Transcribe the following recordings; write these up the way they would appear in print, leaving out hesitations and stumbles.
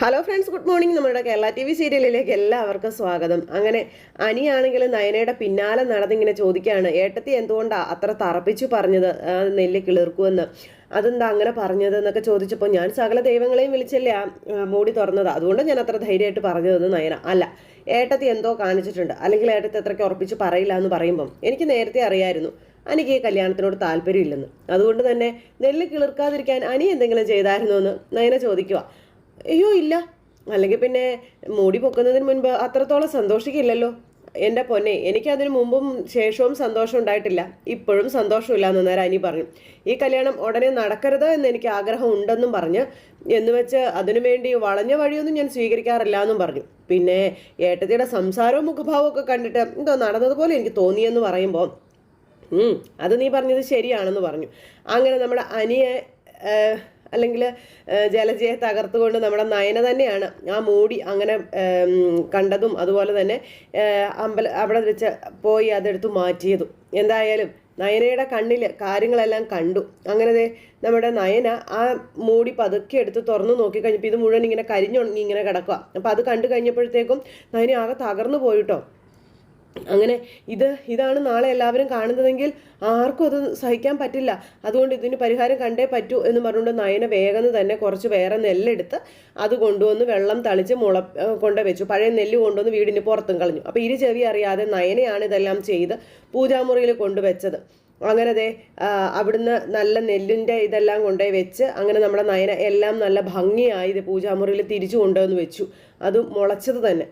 Hello friends, good morning. നമ്മുടെ Kerala T V സീരിയലിലേക്ക് എല്ലാവർക്കും സ്വാഗതം. അങ്ങനെ അനിയാണെങ്കിൽ നയനയുടെ പിന്നാലെ നടന്നിങ്ങനെ ചോദിക്കുകയാണ്, ഏട്ടത്തി എന്തുകൊണ്ടാണ് അത്ര തറപ്പിച്ചു പറഞ്ഞത് നെല്ല് കിളിർക്കുമെന്ന്, അതെന്താ അങ്ങനെ പറഞ്ഞത് എന്നൊക്കെ ചോദിച്ചപ്പോൾ ഞാൻ സകല ദൈവങ്ങളെയും വിളിച്ചല്ലേ മൂടി തുറന്നത്, അതുകൊണ്ട് ഞാൻ അത്ര ധൈര്യമായിട്ട് പറഞ്ഞതെന്ന് നയന. അല്ല, ഏട്ടത്തി എന്തോ കാണിച്ചിട്ടുണ്ട്, അല്ലെങ്കിൽ ഏട്ടത്തി അത്രയ്ക്ക് ഉറപ്പിച്ച് പറയില്ല എന്ന് പറയുമ്പം എനിക്ക് നേരത്തെ അറിയായിരുന്നു എനിക്ക് ഈ കല്യാണത്തിനോട് താല്പര്യമില്ലെന്ന്. അതുകൊണ്ട് തന്നെ നെല്ല് കിളിർക്കാതിരിക്കാൻ അനി എന്തെങ്കിലും ചെയ്തായിരുന്നോ എന്ന് നയന ചോദിക്കുക. അയ്യോ ഇല്ല, അല്ലെങ്കിൽ പിന്നെ മൂടി പൊക്കുന്നതിന് മുൻപ് അത്രത്തോളം സന്തോഷിക്കില്ലല്ലോ എൻ്റെ പൊന്നെ. എനിക്കതിന് മുമ്പും ശേഷവും സന്തോഷം ഉണ്ടായിട്ടില്ല, ഇപ്പോഴും സന്തോഷമില്ല എന്ന് നേരം അനി പറഞ്ഞു. ഈ കല്യാണം ഉടനെ നടക്കരുത് എന്ന് എനിക്ക് ആഗ്രഹം ഉണ്ടെന്നും പറഞ്ഞ് എന്ന് വെച്ച് അതിനുവേണ്ടി വളഞ്ഞ വഴിയൊന്നും ഞാൻ സ്വീകരിക്കാറില്ല എന്നും പറഞ്ഞു. പിന്നെ ഏട്ടത്തിയുടെ സംസാരവും മുഖഭാവവും ഒക്കെ കണ്ടിട്ട് എന്തോ നടന്നതുപോലെ എനിക്ക് തോന്നിയെന്ന് പറയുമ്പോൾ അത് നീ പറഞ്ഞത് ശരിയാണെന്ന് പറഞ്ഞു. അങ്ങനെ നമ്മുടെ അനിയെ അല്ലെങ്കിൽ ജലജയെ തകർത്തുകൊണ്ട് നമ്മുടെ നയന തന്നെയാണ് ആ മൂടി അങ്ങനെ കണ്ടതും അതുപോലെ തന്നെ അവിടെ വെച്ച് പോയി അതെടുത്ത് മാറ്റിയതും. എന്തായാലും നയനയുടെ കണ്ണിൽ കാര്യങ്ങളെല്ലാം കണ്ടു. അങ്ങനെ നമ്മുടെ നയന ആ മൂടി പതുക്കെ എടുത്ത് തുറന്നു നോക്കിക്കഴിഞ്ഞപ്പോൾ ഇത് മുഴുവൻ ഇങ്ങനെ കരിഞ്ഞുണങ്ങി ഇങ്ങനെ കിടക്കുക. അപ്പം അത് കണ്ടു കഴിഞ്ഞപ്പോഴത്തേക്കും നയന ആകെ തകർന്നു പോയിട്ടോ. അങ്ങനെ ഇതാണ് നാളെ എല്ലാവരും കാണുന്നതെങ്കിൽ ആർക്കും അത് സഹിക്കാൻ പറ്റില്ല, അതുകൊണ്ട് ഇതിന് പരിഹാരം കണ്ടേ പറ്റൂ എന്ന് പറഞ്ഞുകൊണ്ട് നയന വേഗം തന്നെ കുറച്ച് വേറെ നെല്ലെടുത്ത് അത് കൊണ്ടുവന്ന് വെള്ളം തളിച്ച് കൊണ്ട് വെച്ചു. പഴയ നെല്ല് കൊണ്ടുവന്ന് വീടിന് പുറത്തും കളഞ്ഞു. അപ്പോൾ ഇരു ചെവി അറിയാതെ നയനയാണ് ഇതെല്ലാം ചെയ്ത് പൂജാമുറിയിൽ കൊണ്ടുവച്ചത്. അങ്ങനെ അവിടുന്ന് നല്ല നെല്ലിൻ്റെ ഇതെല്ലാം കൊണ്ടുപോയി വെച്ച് അങ്ങനെ നമ്മുടെ നയന എല്ലാം നല്ല ഭംഗിയായി പൂജാമുറിയിൽ തിരിച്ചു കൊണ്ടുവന്ന് വെച്ചു, അത് മുളച്ചത് തന്നെ.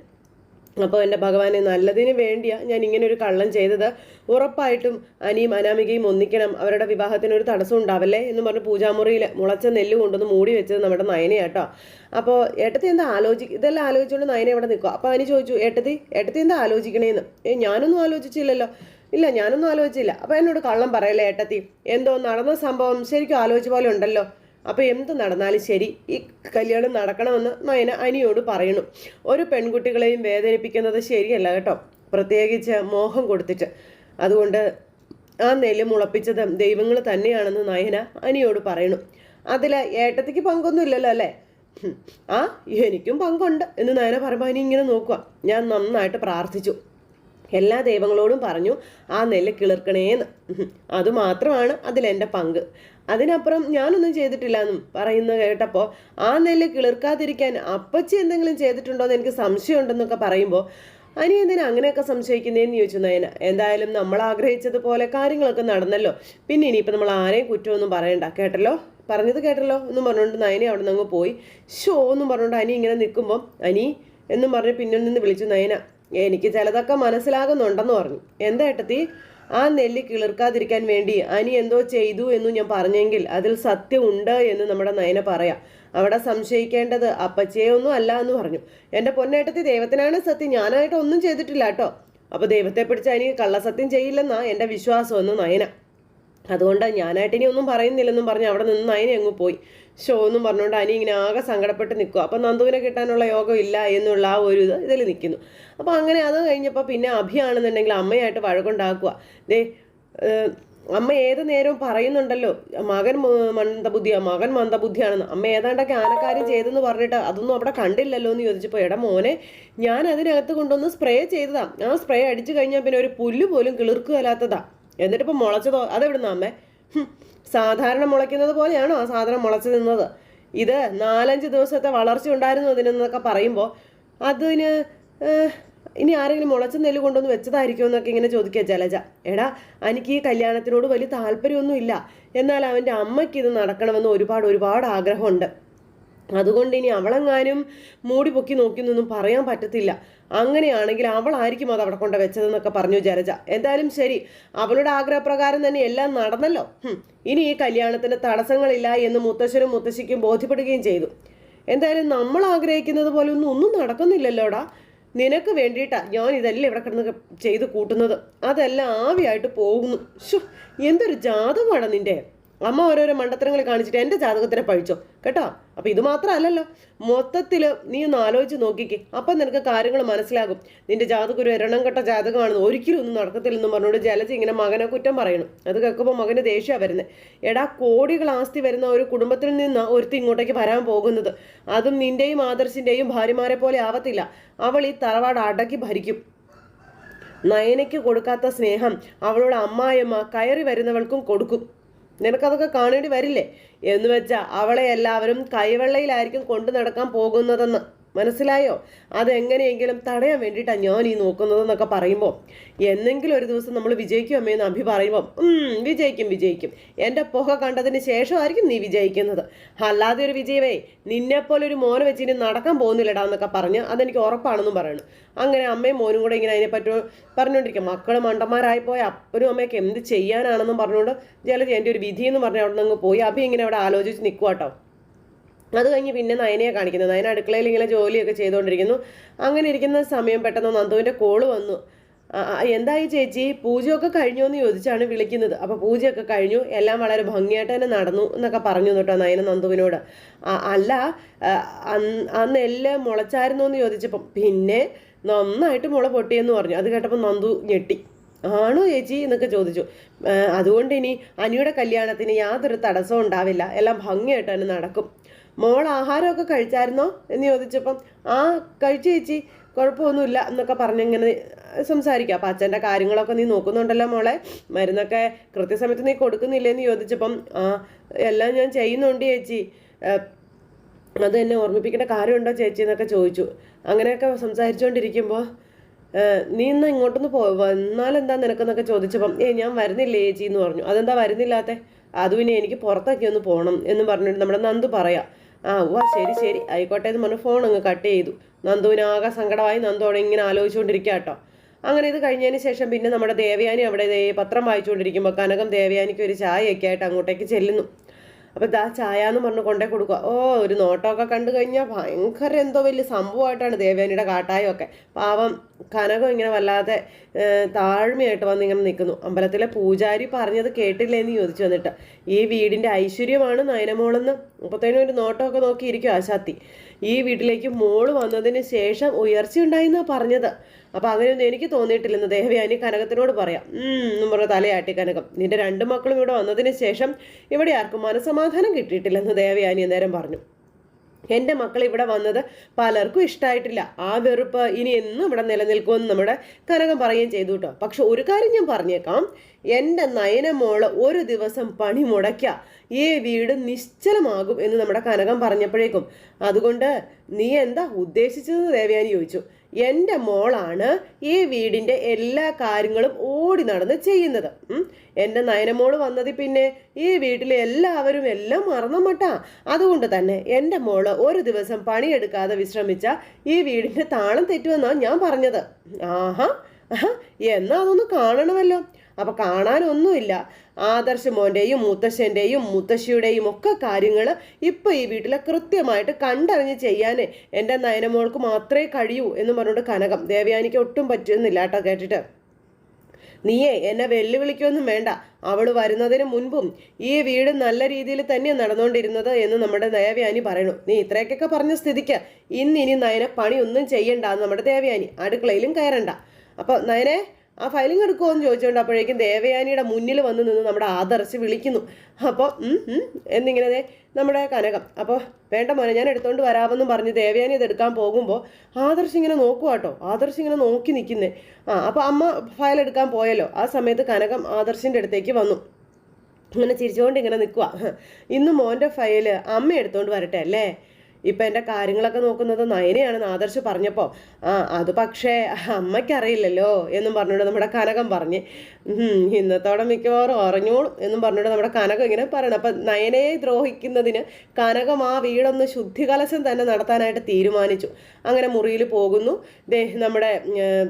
അപ്പോൾ എൻ്റെ ഭഗവാനെ, നല്ലതിന് വേണ്ടിയാണ് ഞാൻ ഇങ്ങനെ ഒരു കള്ളം ചെയ്തത്, ഉറപ്പായിട്ടും അനിയും അനാമികയും ഒന്നിക്കണം, അവരുടെ വിവാഹത്തിനൊരു തടസ്സം ഉണ്ടാവല്ലേ എന്ന് പറഞ്ഞ് പൂജാമുറിയിൽ മുളച്ച നെല്ല് കൊണ്ടുവന്ന് മൂടി വെച്ചത് നമ്മുടെ നയനയാട്ടോ. അപ്പോൾ ഏട്ടത്തി എന്താ ഇതെല്ലാം ആലോചിച്ചുകൊണ്ട് നയന ഇവിടെ നിൽക്കുക. അപ്പോൾ അനി ചോദിച്ചു, ഏട്ടത്തി എന്താ ആലോചിക്കണേന്ന്. ഞാനൊന്നും ആലോചിച്ചില്ലല്ലോ. ഇല്ല, ഞാനൊന്നും ആലോചിച്ചില്ല. അപ്പോൾ എന്നോട് കള്ളം പറയല്ലേ ഏട്ടത്തി, എന്തോ നടന്ന സംഭവം ശരിക്കും ആലോചിച്ച പോലെ ഉണ്ടല്ലോ. അപ്പോൾ എന്ത് നടന്നാലും ശരി ഈ കല്യാണം നടക്കണമെന്ന് നയന അനിയോട് പറയണു. ഒരു പെൺകുട്ടികളെയും വേദനിപ്പിക്കുന്നത് ശരിയല്ല കേട്ടോ, പ്രത്യേകിച്ച് മോഹം കൊടുത്തിട്ട്. അതുകൊണ്ട് ആ നെല്ല് മുളപ്പിച്ചത് ദൈവങ്ങൾ തന്നെയാണെന്ന് നയന അനിയോട് പറയണു. അതിൽ ഏട്ടത്തിക്ക് പങ്കൊന്നും ഇല്ലല്ലോ അല്ലേ? എനിക്കും പങ്കുണ്ട് എന്ന് നയന പറയുമ്പോൾ അനി ഇങ്ങനെ നോക്കുക. ഞാൻ നന്നായിട്ട് പ്രാർത്ഥിച്ചു, എല്ലാ ദൈവങ്ങളോടും പറഞ്ഞു ആ നെല്ല് കിളിർക്കണേന്ന്. അതുമാത്രമാണ് അതിലെൻ്റെ പങ്ക്, അതിനപ്പുറം ഞാനൊന്നും ചെയ്തിട്ടില്ല എന്നും പറയുന്നത് കേട്ടപ്പോൾ ആ നെല്ല് കിളിർക്കാതിരിക്കാൻ അപ്പച്ചി എന്തെങ്കിലും ചെയ്തിട്ടുണ്ടോ എന്ന് എനിക്ക് സംശയമുണ്ടെന്നൊക്കെ പറയുമ്പോൾ അനി എന്തിനാ അങ്ങനെയൊക്കെ സംശയിക്കുന്നതെന്ന് ചോദിച്ചു നയന. എന്തായാലും നമ്മൾ ആഗ്രഹിച്ചതുപോലെ കാര്യങ്ങളൊക്കെ നടന്നല്ലോ, പിന്നെ ഇനിയിപ്പോൾ നമ്മൾ ആരെയും കുറ്റമൊന്നും പറയണ്ട, കേട്ടല്ലോ, പറഞ്ഞത് കേട്ടല്ലോ എന്നും പറഞ്ഞുകൊണ്ട് നയനെ അവിടെ നിന്ന് അങ്ങ് പോയി. ഷോ എന്നും പറഞ്ഞുകൊണ്ട് അനി ഇങ്ങനെ നിൽക്കുമ്പോൾ അനി എന്നും പറഞ്ഞ് പിന്നിൽ നിന്ന് വിളിച്ചു നയന. എനിക്ക് ചിലതൊക്കെ മനസ്സിലാകുന്നുണ്ടെന്ന് പറഞ്ഞു. എന്താ ഏട്ടത്തി, ആ നെല്ല് കിളിർക്കാതിരിക്കാൻ വേണ്ടി അനി എന്തോ ചെയ്തു എന്ന് ഞാൻ പറഞ്ഞെങ്കിൽ അതിൽ സത്യം ഉണ്ട് എന്ന് നമ്മുടെ നയന പറയാം. അവിടെ സംശയിക്കേണ്ടത് അപ്പച്ചയൊന്നും അല്ല എന്ന് പറഞ്ഞു. എൻ്റെ പൊന്നേട്ടത്തി, ദൈവത്തിനാണ് സത്യം, ഞാനായിട്ട് ഒന്നും ചെയ്തിട്ടില്ല കേട്ടോ. അപ്പോൾ ദൈവത്തെ പിടിച്ച് അനി കള്ളസത്യം ചെയ്യില്ലെന്നാ എൻ്റെ വിശ്വാസം എന്ന് നയന. അതുകൊണ്ട് ഞാനായിട്ട് ഇനി ഒന്നും പറയുന്നില്ലെന്നും പറഞ്ഞ് അവിടെ നിന്ന് നയന അങ്ങ് പോയി. ഷോ എന്നും പറഞ്ഞുകൊണ്ട് അനി ഇങ്ങനെ ആകെ സങ്കടപ്പെട്ട് നിൽക്കുക. അപ്പം നന്ദുവിനെ കിട്ടാനുള്ള യോഗം ഇല്ല എന്നുള്ള ആ ഒരു ഇതിൽ നിൽക്കുന്നു. അപ്പോൾ അങ്ങനെ അത് കഴിഞ്ഞപ്പോൾ പിന്നെ അഭിയാണെന്നുണ്ടെങ്കിൽ അമ്മയായിട്ട് വഴക്കുണ്ടാക്കുക. അമ്മ ഏത് നേരവും പറയുന്നുണ്ടല്ലോ മകൻ മന്ദബുദ്ധിയാണെന്ന്. അമ്മ ഏതാണ്ടൊക്കെ ആനക്കാര്യം ചെയ്തെന്ന് പറഞ്ഞിട്ട് അതൊന്നും അവിടെ കണ്ടില്ലല്ലോ എന്ന് ചോദിച്ചപ്പോൾ, എടാ മോനെ, ഞാൻ അതിനകത്ത് കൊണ്ടുവന്ന് സ്പ്രേ ചെയ്തതാ, ആ സ്പ്രേ അടിച്ചു കഴിഞ്ഞാൽ പിന്നെ ഒരു പുല്ല് പോലും കിളിർക്കുകയല്ലാത്തതാ, എന്നിട്ടിപ്പോൾ മുളച്ചതോ അതെവിടുന്ന അമ്മേ? സാധാരണ മുളയ്ക്കുന്നത് പോലെയാണോ ആ സാധനം മുളച്ചു നിന്നത്? ഇത് 4-5 ദിവസത്തെ വളർച്ച ഉണ്ടായിരുന്നു അതിനെന്നൊക്കെ പറയുമ്പോൾ അതിന് ഇനി ആരെങ്കിലും മുളച്ച നെല്ല് കൊണ്ടുവന്ന് വെച്ചതായിരിക്കുമോ എന്നൊക്കെ ഇങ്ങനെ ചോദിക്കുക ജലജ. എടാ, എനിക്ക് ഈ കല്യാണത്തിനോട് വലിയ താല്പര്യമൊന്നും ഇല്ല, എന്നാൽ അവൻ്റെ അമ്മയ്ക്ക് ഇത് നടക്കണമെന്ന് ഒരുപാട് ആഗ്രഹമുണ്ട്. അതുകൊണ്ട് ഇനി അവളെങ്ങാനും മൂടി പൊക്കി നോക്കിയെന്നൊന്നും പറയാൻ പറ്റത്തില്ല. അങ്ങനെയാണെങ്കിൽ അവളായിരിക്കും അത് അവിടെ കൊണ്ട് വെച്ചതെന്നൊക്കെ പറഞ്ഞു ജലജ. എന്തായാലും ശരി, അവളുടെ ആഗ്രഹപ്രകാരം തന്നെ എല്ലാം നടന്നല്ലോ. ഇനി ഈ കല്യാണത്തിന് തടസ്സങ്ങളില്ല എന്ന് മുത്തശ്ശനും മുത്തശ്ശിക്കും ബോധ്യപ്പെടുകയും ചെയ്തു. എന്തായാലും നമ്മൾ ആഗ്രഹിക്കുന്നത് പോലെ ഒന്നും നടക്കുന്നില്ലല്ലോടാ. നിനക്ക് വേണ്ടിയിട്ടാ ഞാൻ ഇതെല്ലാം ഇവിടെ കിടന്ന് ചെയ്ത് കൂട്ടുന്നത്, അതെല്ലാം ആവിയായിട്ട് പോകുന്നു. എന്തൊരു ജാതകമാണ് നിന്റെ. അമ്മ ഓരോരോ മണ്ടത്തരങ്ങൾ കാണിച്ചിട്ട് എൻ്റെ ജാതകത്തിനെ പഴിച്ചോ കേട്ടോ. അപ്പം ഇത് മാത്രമല്ലല്ലോ, മൊത്തത്തിൽ നീ ഒന്ന് ആലോചിച്ച് നോക്കിക്കേ, അപ്പം നിനക്ക് കാര്യങ്ങൾ മനസ്സിലാകും. നിന്റെ ജാതകം ഒരു എരണം കെട്ട ജാതകമാണെന്ന്, ഒരിക്കലും ഒന്നും നടക്കത്തില്ലെന്ന് പറഞ്ഞുകൊണ്ട് ജലജ ഇങ്ങനെ മകനെ കുറ്റം പറയണം. അത് കേൾക്കുമ്പോൾ മകന് ദേഷ്യമാണ് വരുന്നത്. എടാ, കോടികൾ ആസ്തി വരുന്ന ഒരു കുടുംബത്തിൽ നിന്ന് ഒരുത്തി ഇങ്ങോട്ടേക്ക് വരാൻ പോകുന്നത്, അതും നിന്റെയും ആദർശിന്റെയും ഭാര്യമാരെ പോലെ ആവത്തില്ല. അവൾ ഈ തറവാട് അടക്കി ഭരിക്കും. നയനയ്ക്ക് കൊടുക്കാത്ത സ്നേഹം അവളുടെ അമ്മായിയമ്മ കയറി വരുന്നവൾക്കും കൊടുക്കും. നിനക്കതൊക്കെ കാണേണ്ടി വരില്ലേ? എന്ന് വെച്ചാൽ അവളെ എല്ലാവരും കൈവെള്ളയിലായിരിക്കും കൊണ്ടു നടക്കാൻ പോകുന്നതെന്ന് മനസ്സിലായോ? അതെങ്ങനെയെങ്കിലും തടയാൻ വേണ്ടിയിട്ടാണ് ഞാൻ ഈ നോക്കുന്നതെന്നൊക്കെ പറയുമ്പോൾ, എന്നെങ്കിലും ഒരു ദിവസം നമ്മൾ വിജയിക്കും അമ്മയെന്ന് അഭി പറയുമ്പോൾ, വിജയിക്കും, എൻ്റെ പുക കണ്ടതിന് ശേഷമായിരിക്കും നീ വിജയിക്കുന്നത്, അല്ലാതെ ഒരു വിജയവേ നിന്നെപ്പോലെ ഒരു മോനെ വെച്ച് ഇനി നടക്കാൻ പോകുന്നില്ലടാ എന്നൊക്കെ പറഞ്ഞ് അതെനിക്ക് ഉറപ്പാണെന്നും പറയണം. അങ്ങനെ അമ്മയും മോനും കൂടെ ഇങ്ങനെ അതിനെപ്പറ്റി പറഞ്ഞുകൊണ്ടിരിക്കും. മക്കൾ മണ്ടന്മാരായിപ്പോയ അപ്പനും അമ്മയൊക്കെ എന്ത് ചെയ്യാനാണെന്നും പറഞ്ഞുകൊണ്ട് ജലജ എൻ്റെ ഒരു വിധി എന്ന് പറഞ്ഞ് അവിടെ നിന്ന് പോയി. അഭി ഇങ്ങനെ അവിടെ ആലോചിച്ച് നിൽക്കുക കേട്ടോ. അത് കഴിഞ്ഞ് പിന്നെ നയനയെ കാണിക്കുന്നത്. നയന അടുക്കളയിൽ ഇങ്ങനെ ജോലിയൊക്കെ ചെയ്തുകൊണ്ടിരിക്കുന്നു. അങ്ങനെ ഇരിക്കുന്ന സമയം പെട്ടെന്ന് നന്ദുവിൻ്റെ കോള് വന്നു. എന്തായി ചേച്ചി, പൂജയൊക്കെ കഴിഞ്ഞോ എന്ന് ചോദിച്ചാണ് വിളിക്കുന്നത്. അപ്പോൾ പൂജയൊക്കെ കഴിഞ്ഞു, എല്ലാം വളരെ ഭംഗിയായിട്ട് തന്നെ നടന്നു എന്നൊക്കെ പറഞ്ഞു കേട്ടോ നയന നന്ദുവിനോട്. അല്ല, അന്ന് എല്ലാം മുളച്ചായിരുന്നോ എന്ന് ചോദിച്ചപ്പം പിന്നെ നന്നായിട്ട് മുള പൊട്ടിയെന്ന് പറഞ്ഞു. അത് കേട്ടപ്പോൾ നന്ദു ഞെട്ടി. ആണോ ചേച്ചി എന്നൊക്കെ ചോദിച്ചു. അതുകൊണ്ട് ഇനി അനിയുടെ കല്യാണത്തിന് യാതൊരു തടസ്സവും ഉണ്ടാവില്ല, എല്ലാം ഭംഗിയായിട്ട് തന്നെ നടക്കും. മോൾ ആഹാരമൊക്കെ കഴിച്ചായിരുന്നോ എന്ന് ചോദിച്ചപ്പം കഴിച്ചു ചേച്ചി, കുഴപ്പമൊന്നുമില്ല എന്നൊക്കെ പറഞ്ഞിങ്ങനെ സംസാരിക്കുക. അപ്പം അച്ഛൻ്റെ കാര്യങ്ങളൊക്കെ നീ നോക്കുന്നുണ്ടല്ലോ മോളെ, മരുന്നൊക്കെ കൃത്യസമയത്ത് നീ കൊടുക്കുന്നില്ലേന്ന് ചോദിച്ചപ്പം എല്ലാം ഞാൻ ചെയ്യുന്നുണ്ട് ചേച്ചി, അത് എന്നെ ഓർമ്മിപ്പിക്കേണ്ട കാര്യമുണ്ടോ ചേച്ചി എന്നൊക്കെ ചോദിച്ചു. അങ്ങനെയൊക്കെ സംസാരിച്ചുകൊണ്ടിരിക്കുമ്പോൾ നീ ഇന്ന് ഇങ്ങോട്ടൊന്ന് വന്നാലെന്താ നിനക്കെന്നൊക്കെ ചോദിച്ചപ്പം ഞാൻ വരുന്നില്ലേ ചേച്ചി എന്ന് പറഞ്ഞു. അതെന്താ വരുന്നില്ലാത്തെ? അത് പിന്നെ എനിക്ക് പുറത്തൊക്കെ ഒന്ന് പോകണം എന്ന് പറഞ്ഞിട്ട് നമ്മുടെ നന്ദു പറയാം. ശരി ആയിക്കോട്ടെ എന്ന് പറഞ്ഞ് ഫോൺ അങ്ങ് കട്ട് ചെയ്തു. നന്ദുവിനാകെ സങ്കടമായി. നന്ദു അവിടെ ഇങ്ങനെ ആലോചിച്ചുകൊണ്ടിരിക്കുക കേട്ടോ. അങ്ങനെ ഇത് കഴിഞ്ഞതിന് ശേഷം പിന്നെ നമ്മുടെ ദേവയാനി അവിടെ പത്രം വായിച്ചുകൊണ്ടിരിക്കുമ്പോൾ കനകം ദേവയാനിക്ക് ഒരു ചായയൊക്കെ ആയിട്ട് അങ്ങോട്ടേക്ക് ചെല്ലുന്നു. അപ്പം ചായ എന്ന് പറഞ്ഞ് കൊണ്ടേ കൊടുക്കുക. ഒരു നോട്ടമൊക്കെ കണ്ടു കഴിഞ്ഞാൽ ഭയങ്കര എന്തോ വലിയ സംഭവമായിട്ടാണ് ദേവയാനിയുടെ കാട്ടായമൊക്കെ. പാവം കനകം ഇങ്ങനെ വല്ലാതെ താഴ്മയായിട്ട് വന്ന് ഇങ്ങനെ നിൽക്കുന്നു. അമ്പലത്തിലെ പൂജാരി പറഞ്ഞത് കേട്ടില്ലേന്ന് ചോദിച്ചു വന്നിട്ട്. ഈ വീടിൻ്റെ ഐശ്വര്യമാണ് നയനമോളെന്ന്. അപ്പോഴത്തേനും ഒരു നോട്ടമൊക്കെ നോക്കിയിരിക്കും ആശാത്തി. ഈ വീട്ടിലേക്ക് മോള് വന്നതിന് ശേഷം ഉയർച്ചയുണ്ടായിന്നാണ് പറഞ്ഞത്. അപ്പം അങ്ങനെയൊന്നും എനിക്ക് തോന്നിയിട്ടില്ലെന്ന് ദേവയാനി കനകത്തിനോട് പറയാം. എന്നും പറഞ്ഞ തലയാട്ടി കനകം. നിന്റെ 2 മക്കളും ഇവിടെ വന്നതിന് ശേഷം ഇവിടെ ആർക്കും മനസ്സമാധാനം കിട്ടിയിട്ടില്ലെന്ന് ദേവയാനി അന്നേരം പറഞ്ഞു. എൻ്റെ മക്കൾ ഇവിടെ വന്നത് പലർക്കും ഇഷ്ടമായിട്ടില്ല. ആ വെറുപ്പ് ഇനി എന്നും ഇവിടെ നിലനിൽക്കുമെന്ന് നമ്മുടെ കനകം പറയുകയും ചെയ്തു കേട്ടോ. പക്ഷെ ഒരു കാര്യം ഞാൻ പറഞ്ഞേക്കാം, എൻ്റെ നയനമോള് ഒരു ദിവസം പണി മുടക്കുക ഈ വീട് നിശ്ചലമാകും എന്ന് നമ്മുടെ കനകം പറഞ്ഞപ്പോഴേക്കും, അതുകൊണ്ട് നീ എന്താ ഉദ്ദേശിച്ചതെന്ന് ദേവയാനി ചോദിച്ചു. എൻ്റെ മോളാണ് ഈ വീടിൻ്റെ എല്ലാ കാര്യങ്ങളും ഓടി നടന്ന് ചെയ്യുന്നത്. എൻ്റെ നയനമോള് വന്നതിൽ പിന്നെ ഈ വീട്ടിലെ എല്ലാവരും എല്ലാം മറന്നമട്ടാ. അതുകൊണ്ട് തന്നെ എൻ്റെ മോള് ഒരു ദിവസം പണിയെടുക്കാതെ വിശ്രമിച്ച ഈ വീടിൻ്റെ താളം തെറ്റുമെന്നാണ് ഞാൻ പറഞ്ഞത്. എന്നാ അതൊന്ന് കാണണമല്ലോ. അപ്പം കാണാനൊന്നുമില്ല. ആദർശ് മോൻ്റെയും മുത്തശ്ശൻ്റെയും മുത്തശ്ശിയുടെയും ഒക്കെ കാര്യങ്ങൾ ഇപ്പം ഈ വീട്ടിലെ കൃത്യമായിട്ട് കണ്ടറിഞ്ഞ് ചെയ്യാൻ എൻ്റെ നയനമോൾക്ക് മാത്രമേ കഴിയൂ എന്ന് പറഞ്ഞുകൊണ്ട് കനകം. ദേവയാനിക്ക് ഒട്ടും പറ്റുന്നില്ല കേട്ടോ കേട്ടിട്ട്. നീയേ എന്നെ വെല്ലുവിളിക്കൊന്നും വേണ്ട. അവൾ വരുന്നതിന് മുൻപും ഈ വീട് നല്ല രീതിയിൽ തന്നെയാണ് നടന്നുകൊണ്ടിരുന്നത് എന്ന് നമ്മുടെ ദേവയാനി പറയണു. നീ ഇത്രയൊക്കെ പറഞ്ഞ സ്ഥിതിക്ക് ഇനി നയനെ പണിയൊന്നും ചെയ്യണ്ട എന്ന് നമ്മുടെ ദേവയാനി. അടുക്കളയിലും കയറണ്ട. അപ്പോൾ നയനെ ആ ഫയലിംഗ് എടുക്കുമോ എന്ന് ചോദിച്ചുകൊണ്ട് അപ്പോഴേക്കും ദേവയാനിയുടെ മുന്നിൽ വന്ന് നിന്ന് നമ്മുടെ ആദർശ് വിളിക്കുന്നു. അപ്പോൾ എന്നിങ്ങനെ നമ്മുടെ കനകം. അപ്പോൾ വേണ്ട മോനെ, ഞാൻ എടുത്തുകൊണ്ട് വരാമെന്നും പറഞ്ഞ് ദേവയാനി ഇത് എടുക്കാൻ പോകുമ്പോൾ ആദർശ് ഇങ്ങനെ നോക്കുക കേട്ടോ. ആദർശ് ഇങ്ങനെ നോക്കി നിൽക്കുന്നേ. അപ്പോൾ അമ്മ ഫയൽ എടുക്കാൻ പോയല്ലോ. ആ സമയത്ത് കനകം ആദർശിൻ്റെ അടുത്തേക്ക് വന്നു. ഇങ്ങനെ ചിരിച്ചുകൊണ്ട് ഇങ്ങനെ നിൽക്കുക. ഇന്ന് മോൻ്റെ ഫയൽ അമ്മ എടുത്തുകൊണ്ട് വരട്ടെ അല്ലേ? ഇപ്പം എൻ്റെ കാര്യങ്ങളൊക്കെ നോക്കുന്നത് നയനയാണെന്ന് ആദർശ് പറഞ്ഞപ്പോൾ അത് പക്ഷേ അമ്മയ്ക്കറിയില്ലല്ലോ എന്നും പറഞ്ഞുകൊണ്ട് നമ്മുടെ കനകം പറഞ്ഞ് ഇന്നത്തോടെ മിക്കവാറും അറിഞ്ഞോളും എന്നും പറഞ്ഞുകൊണ്ട് നമ്മുടെ കനകം ഇങ്ങനെ പറയണം. അപ്പം നയനയെ ദ്രോഹിക്കുന്നതിന് കനകം ആ വീടൊന്ന് ശുദ്ധികലശം തന്നെ നടത്താനായിട്ട് തീരുമാനിച്ചു. അങ്ങനെ മുറിയിൽ പോകുന്നു. നമ്മുടെ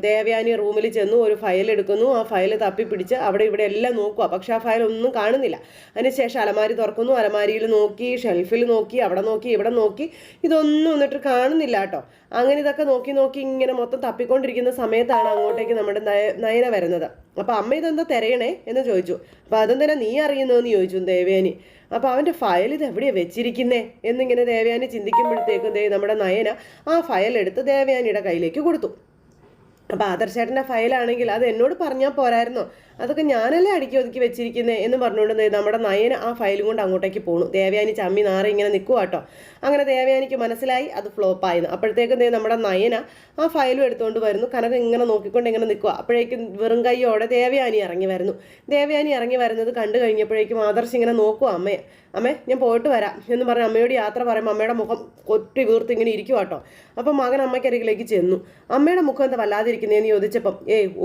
ദേവയാനി റൂമിൽ ചെന്നു ഒരു ഫയൽ എടുക്കുന്നു. ആ ഫയൽ തപ്പിപ്പിടിച്ച് അവിടെ ഇവിടെ എല്ലാം നോക്കുക. പക്ഷെ ആ ഫയൽ ഒന്നും കാണുന്നില്ല. അതിനുശേഷം അലമാരി തുറക്കുന്നു. അലമാരിയിൽ നോക്കി, ഷെൽഫിൽ നോക്കി, അവിടെ നോക്കി, ഇവിടെ നോക്കി. ഇതൊന്നും എന്നിട്ട് കാണുന്നില്ല കേട്ടോ. അങ്ങനെ ഇതൊക്കെ നോക്കി നോക്കി ഇങ്ങനെ മൊത്തം തപ്പിക്കൊണ്ടിരിക്കുന്ന സമയത്താണ് അങ്ങോട്ടേക്ക് നമ്മുടെ നയന വരുന്നത്. അപ്പം അമ്മ ഇതെന്താ തിരയണേ എന്ന് ചോദിച്ചു. അപ്പം അതെന്തിനാ നീ അറിയുന്നതെന്ന് ചോദിച്ചു ദേവയാനി. അപ്പം അവൻ്റെ ഫയൽ ഇത് എവിടെയാണ് വെച്ചിരിക്കുന്നേ എന്നിങ്ങനെ ദേവയാനി ചിന്തിക്കുമ്പോഴത്തേക്കും നമ്മുടെ നയന ആ ഫയൽ എടുത്ത് ദേവയാനിയുടെ കയ്യിലേക്ക് കൊടുത്തു. അപ്പം ആദർശേട്ടൻ്റെ ഫയലാണെങ്കിൽ അത് എന്നോട് പറഞ്ഞാൽ പോരായിരുന്നോ, അതൊക്കെ ഞാനല്ലേ അടുക്കി ഒതുക്കി വെച്ചിരിക്കുന്നത് എന്ന് പറഞ്ഞുകൊണ്ട് നമ്മുടെ നയന ആ ഫയലും കൊണ്ട് അങ്ങോട്ടേക്ക് പോണു. ദേവയാനി ചമ്മി നാറി ഇങ്ങനെ നിൽക്കുക കേട്ടോ. അങ്ങനെ ദേവയാനിക്ക് മനസ്സിലായി അത് ഫ്ലോപ്പായിരുന്നു. അപ്പോഴത്തേക്കും നമ്മുടെ നയന ആ ഫയലും എടുത്തുകൊണ്ട് വരുന്നു. കനക ഇങ്ങനെ നോക്കിക്കൊണ്ട് ഇങ്ങനെ നിൽക്കുക. അപ്പോഴേക്കും വെറും കൈയോടെ ദേവയാനി ഇറങ്ങി വരുന്നു. ദേവയാനി ഇറങ്ങി വരുന്നത് കണ്ടു കഴിഞ്ഞപ്പോഴേക്കും ആദർശ് ഇങ്ങനെ നോക്കുക അമ്മേ ഞാൻ പോയിട്ട് വരാം എന്ന് പറഞ്ഞ് അമ്മയോട് യാത്ര പറയുമ്പോൾ അമ്മയുടെ മുഖം കൊട്ടി വീർത്ത് ഇങ്ങനെ ഇരിക്കുക കേട്ടോ. അപ്പം മകൻ അമ്മയ്ക്കരികിലേക്ക് ചെന്നു. അമ്മയുടെ മുഖം എന്താ വല്ലാതിരിക്കുന്നതെന്ന് ചോദിച്ചപ്പം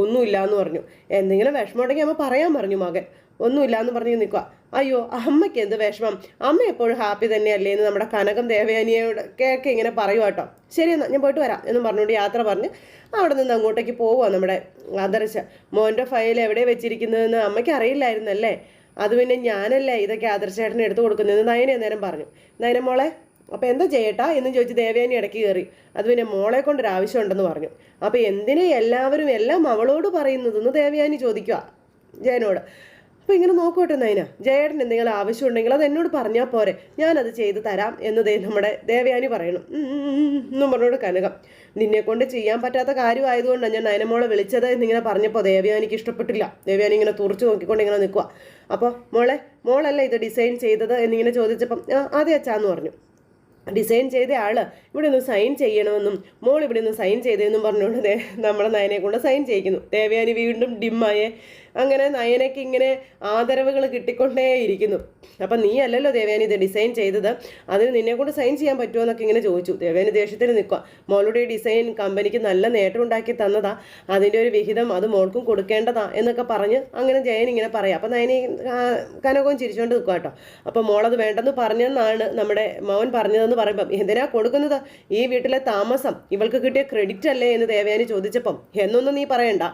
ഒന്നുമില്ല എന്ന് പറഞ്ഞു. എന്തെങ്കിലും വിഷമമുണ്ടെങ്കിൽ അമ്മ പറയാൻ പറഞ്ഞു മകൻ. ഒന്നുമില്ല എന്ന് പറഞ്ഞ് നിൽക്കുക. അയ്യോ അമ്മയ്ക്ക് എന്ത് വിഷമം, അമ്മ എപ്പോഴും ഹാപ്പി തന്നെയല്ലേ എന്ന് നമ്മുടെ കനകം ദേവയാനിയോട് കേൾക്കെ ഇങ്ങനെ പറയുക കേട്ടോ. ശരി എന്നാൽ ഞാൻ പോയിട്ട് വരാം എന്ന് പറഞ്ഞുകൊണ്ട് യാത്ര പറഞ്ഞ് അവിടെ നിന്ന് അങ്ങോട്ടേക്ക് പോവുക നമ്മുടെ ആദർശ്. മോൻ്റെ ഫയൽ എവിടെ വെച്ചിരിക്കുന്നതെന്ന് അമ്മയ്ക്ക് അറിയില്ലായിരുന്നല്ലേ, അത് പിന്നെ ഞാനല്ലേ ഇതൊക്കെ ആദർശേട്ടനെ എടുത്തു കൊടുക്കുന്നതെന്ന് നയന അന്നേരം പറഞ്ഞു. നയന മോളെ അപ്പോൾ എന്താ ചെയ്യട്ടാ എന്ന് ചോദിച്ച് ദേവയാനി ഇടയ്ക്ക് കയറി. അത് പിന്നെ മോളെ കൊണ്ടൊരു ആവശ്യമുണ്ടെന്ന് പറഞ്ഞു. അപ്പോൾ എന്തിനാ എല്ലാവരും എല്ലാം അവളോട് പറയുന്നതെന്ന് ദേവയാനി ചോദിക്കുക ജയനോട്. അപ്പോൾ ഇങ്ങനെ നോക്കട്ടെ നയന, ജയേട്ടൻ എന്തെങ്കിലും ആവശ്യമുണ്ടെങ്കിൽ അത് എന്നോട് പറഞ്ഞാൽ പോരെ, ഞാനത് ചെയ്ത് തരാം എന്ന് നമ്മുടെ ദേവയാനി പറയണം എന്നും പറഞ്ഞോട് കനകം. നിന്നെക്കൊണ്ട് ചെയ്യാൻ പറ്റാത്ത കാര്യമായതുകൊണ്ടാണ് ഞാൻ നയനമോളെ വിളിച്ചത് എന്നിങ്ങനെ പറഞ്ഞപ്പോൾ ദേവയാനിക്ക് ഇഷ്ടപ്പെട്ടില്ല. ദേവയാനി ഇങ്ങനെ തുറച്ചു നോക്കിക്കൊണ്ട് ഇങ്ങനെ നിൽക്കുക. അപ്പോൾ മോളല്ല ഇത് ഡിസൈൻ ചെയ്തത് എന്നിങ്ങനെ ചോദിച്ചപ്പം അതെ അച്ഛാന്ന് പറഞ്ഞു. ഡിസൈൻ ചെയ്ത ആൾ ഇവിടെ ഒന്ന് സൈൻ ചെയ്യണമെന്നും മോൾ ഇവിടെ ഒന്ന് സൈൻ ചെയ്തതെന്നും പറഞ്ഞുകൊണ്ട് നമ്മുടെ നയനെ കൊണ്ട് സൈൻ ചെയ്യിക്കുന്നു. ദേവയാനി വീണ്ടും ഡിമ്മായേ. അങ്ങനെ നയനയ്ക്ക് ഇങ്ങനെ ആദരവുകൾ കിട്ടിക്കൊണ്ടേയിരിക്കുന്നു. അപ്പം നീ അല്ലല്ലോ ദേവയാനി ഇത് ഡിസൈൻ ചെയ്തത്, അതിന് നിന്നെ കൊണ്ട് സൈൻ ചെയ്യാൻ പറ്റുമോ എന്നൊക്കെ ഇങ്ങനെ ചോദിച്ചു. ദേവയാനി ദേഷ്യത്തിന് നിൽക്കുക. മോളുടെ ഈ ഡിസൈൻ കമ്പനിക്ക് നല്ല നേട്ടം ഉണ്ടാക്കി തന്നതാ, അതിൻ്റെ ഒരു വിഹിതം അത് മോൾക്കും കൊടുക്കേണ്ടതാ എന്നൊക്കെ പറഞ്ഞ് അങ്ങനെ ജയൻ ഇങ്ങനെ പറയാം. അപ്പം നയനി കനകവും ചിരിച്ചുകൊണ്ട് നിൽക്കുക കേട്ടോ. അപ്പം മോളത് വേണ്ടെന്ന് പറഞ്ഞെന്നാണ് നമ്മുടെ മോൻ പറഞ്ഞതെന്ന് പറയുമ്പം എന്തിനാ കൊടുക്കുന്നത്, ഈ വീട്ടിലെ താമസം ഇവൾക്ക് കിട്ടിയ ക്രെഡിറ്റ് അല്ലേ എന്ന് ദേവയാനി ചോദിച്ചപ്പം എന്നൊന്നും നീ പറയണ്ട,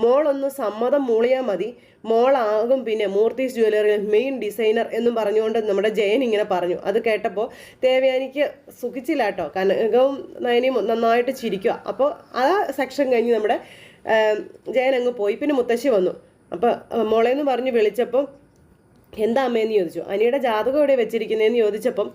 മോളൊന്ന് സമ്മതം മൂളിയാൽ മതി, മോളാകും പിന്നെ മൂർത്തീസ് ജ്വല്ലറിയിൽ മെയിൻ ഡിസൈനർ എന്നും പറഞ്ഞുകൊണ്ട് നമ്മുടെ ജയൻ ഇങ്ങനെ പറഞ്ഞു. അത് കേട്ടപ്പോൾ ദേവയാനിക്ക് സുഖിച്ചില്ല കേട്ടോ. കനകവും നയനിയും നന്നായിട്ട് ചിരിക്കുക. അപ്പോൾ ആ സെക്ഷൻ കഴിഞ്ഞ് നമ്മുടെ ജയൻ അങ്ങ് പോയി. പിന്നെ മുത്തശ്ശി വന്നു. അപ്പോൾ മോളേന്ന് പറഞ്ഞ് വിളിച്ചപ്പം എന്താ അമ്മയെന്ന് ചോദിച്ചു. അനിയുടെ ജാതകം എവിടെ വെച്ചിരിക്കുന്നതെന്ന് ചോദിച്ചപ്പം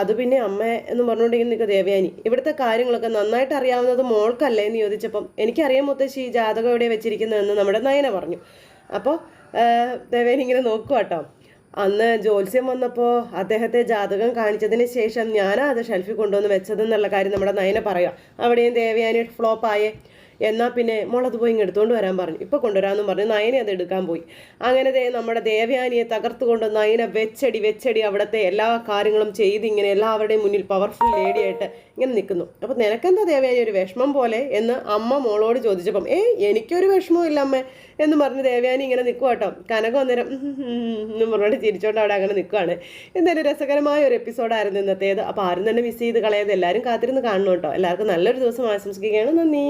അത് പിന്നെ അമ്മ എന്ന് പറഞ്ഞുകൊണ്ടിരിക്കുന്ന നിൽക്കുക ദേവയാനി. ഇവിടുത്തെ കാര്യങ്ങളൊക്കെ നന്നായിട്ട് അറിയാവുന്നത് മോൾക്കല്ലേ എന്ന് ചോദിച്ചപ്പം എനിക്കറിയാം മുത്തശ്ശി ഈ ജാതകം എവിടെ വെച്ചിരിക്കുന്നതെന്ന് നമ്മുടെ നയന പറഞ്ഞു. അപ്പോൾ ദേവയാനി ഇങ്ങനെ നോക്കുക കേട്ടോ. അന്ന് ജ്യോത്സ്യം വന്നപ്പോൾ അദ്ദേഹത്തെ ജാതകം കാണിച്ചതിന് ശേഷം ഞാനാ അത് ഷെൽഫിൽ കൊണ്ടുവന്ന് വെച്ചതെന്നുള്ള കാര്യം നമ്മുടെ നയന പറയുക. അവിടെയും ദേവയാനി ഫ്ലോപ്പായേ. എന്നാൽ പിന്നെ മോളത് പോയി ഇങ്ങ് എടുത്തുകൊണ്ട് വരാൻ പറഞ്ഞു. ഇപ്പോൾ കൊണ്ടുവരാമെന്നും പറഞ്ഞു നയനെ അത് എടുക്കാൻ പോയി. അങ്ങനെ നമ്മുടെ ദേവയാനിയെ തകർത്തുകൊണ്ട് നയന വെച്ചടി അവിടുത്തെ എല്ലാ കാര്യങ്ങളും ചെയ്ത് ഇങ്ങനെ എല്ലാവരുടെയും മുന്നിൽ പവർഫുൾ ലേഡിയായിട്ട് ഇങ്ങനെ നിൽക്കുന്നു. അപ്പോൾ നിനക്കെന്താ ദേവയാനി ഒരു വിഷമം പോലെ എന്ന് അമ്മ മോളോട് ചോദിച്ചപ്പം എനിക്കൊരു വിഷമവും ഇല്ല അമ്മ എന്ന് പറഞ്ഞ് ദേവയാനി ഇങ്ങനെ നിൽക്കുക കേട്ടോ. കനകം അന്നേരം എന്നും പറഞ്ഞുകൊണ്ട് ചിരിച്ചോണ്ട് അവിടെ അങ്ങനെ നിൽക്കുകയാണ്. എന്തായാലും രസകരമായ ഒരു എപ്പിസോഡായിരുന്നു ഇന്നത്തേത്. അപ്പോൾ ആരും തന്നെ മിസ് ചെയ്ത് കളയാതെ എല്ലാവരും കാത്തിരുന്ന് കാണണം കേട്ടോ. എല്ലാവർക്കും നല്ലൊരു ദിവസം ആശംസിക്കുകയാണ്. നന്ദി.